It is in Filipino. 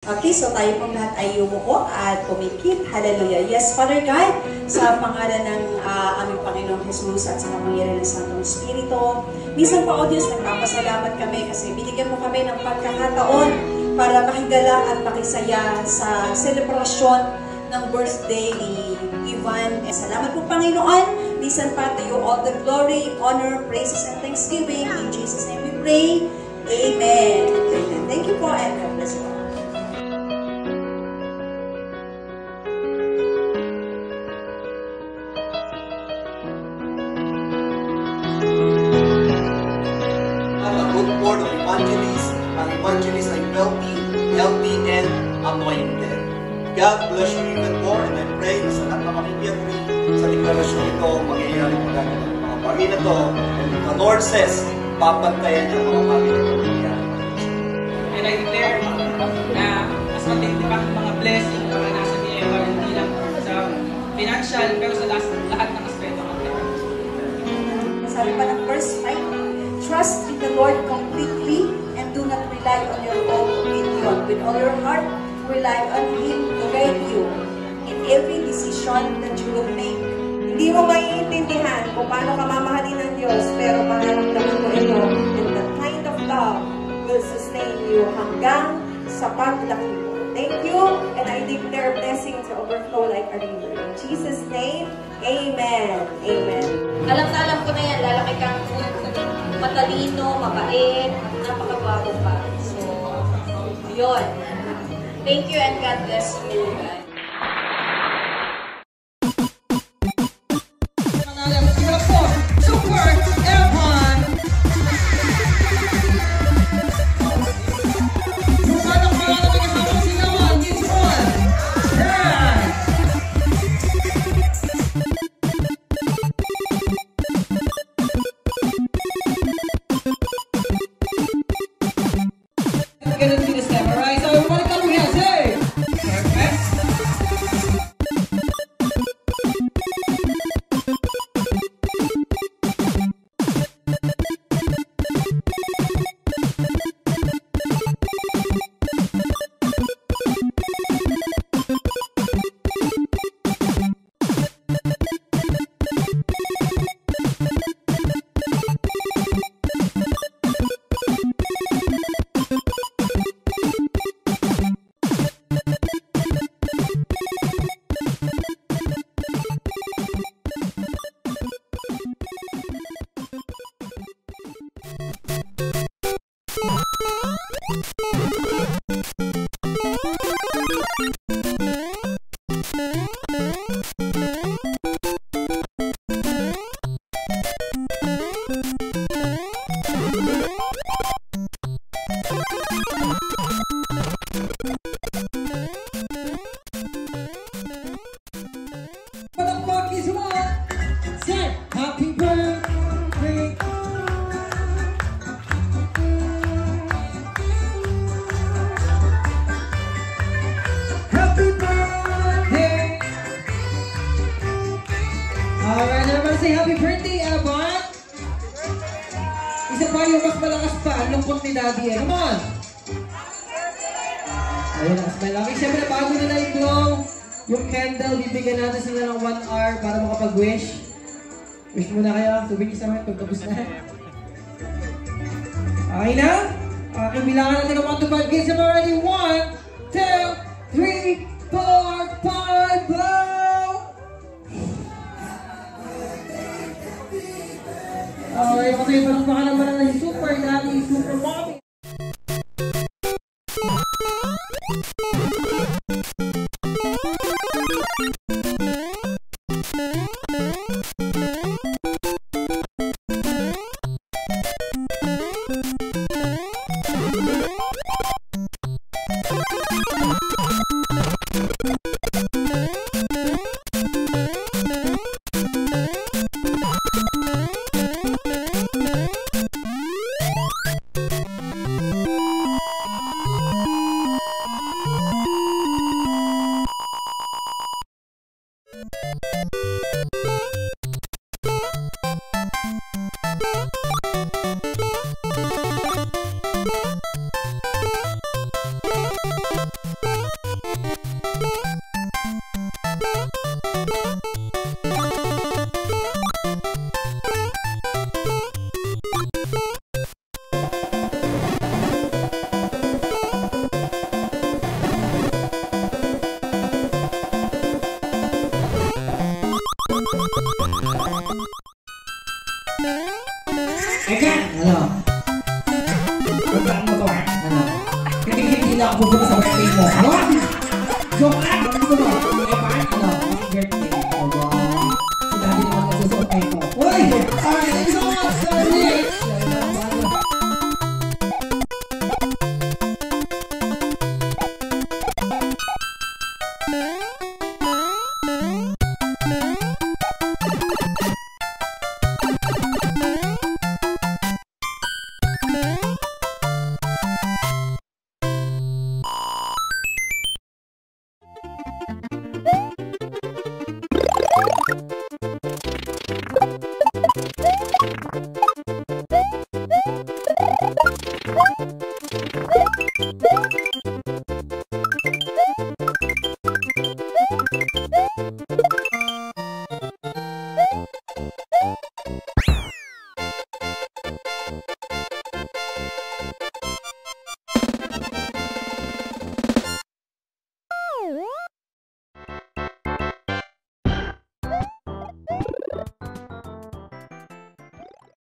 Okay, so tayo pong lahat ay yumuko at pumikit. Hallelujah. Yes, Father God, sa pangalan ng aming Panginoong Jesus at sa kapangyarihan ng Santong Espiritu, minsan pa, O Diyos, nagpapasalamat kami kasi binigyan mo kami ng pagkakataon para makigala at makisaya sa selebrasyon ng birthday ni Ivan. Salamat po, Panginoon. Minsan pa, to you all the glory, honor, praises, and thanksgiving. In Jesus' name we pray. Amen. Amen. Thank you po, and God bless you. Board of Evangelists. Ang evangelist ay healthy and anointed. God bless you even more, and I pray na sa lahat na makikiyari sa deklarasyon ito, mangyayari maganda ng mga bagay na ito. And the Lord says, papantayan niya ang mga bagay na mangyayari. And I declare na mas matindi pang mga blessing para nasa ni Eva, hindi lang sa financial, pero sa lahat ng aspeto ng Eva. Sabi pa ng verse 5, trust in the Lord completely and do not rely on your own opinion. With all your heart, rely on Him to guide you in every decision that you will make. Hindi mo maiintindihan kung paano ka mamahalin ng Diyos, pero mararamdaman mo ito, and that kind of love will sustain you hanggang sa paglaki mo. Thank you, and I declare blessings to overflow like a river. In Jesus' name, Amen. Amen. Alam na alam ko na yan, lalaki kang matalino, mabait, napakabago pa. So, yun. Thank you and God bless you, guys. Super Evan! Paano kaya na kasama sila? This one! Yeah! Gonna do this step, alright? So everybody come here, say! Perfect! What the fuck is what? Say happy birthday. Happy birthday. Alright, everybody say happy birthday, Evan. Isa pa yung mas malakas pa, lungkot ni Daddy. Come on. Ayun, mas malaki. Siyempre, bago nila i-blow yung candle, bibigyan natin sila ng 1 hour para makapag-wish. Wish muna kayo. Tubig isa mo, pagkabos na. Okay na? Okay, bilangan natin ng 1 to 5. Get some already. 1, 2, 3, 4, 5, blow! Okay, kasi palakpakan naman na si Super Daddy, Super Mommy. mo. Joke lang, ano mo? Eh, bakit ano?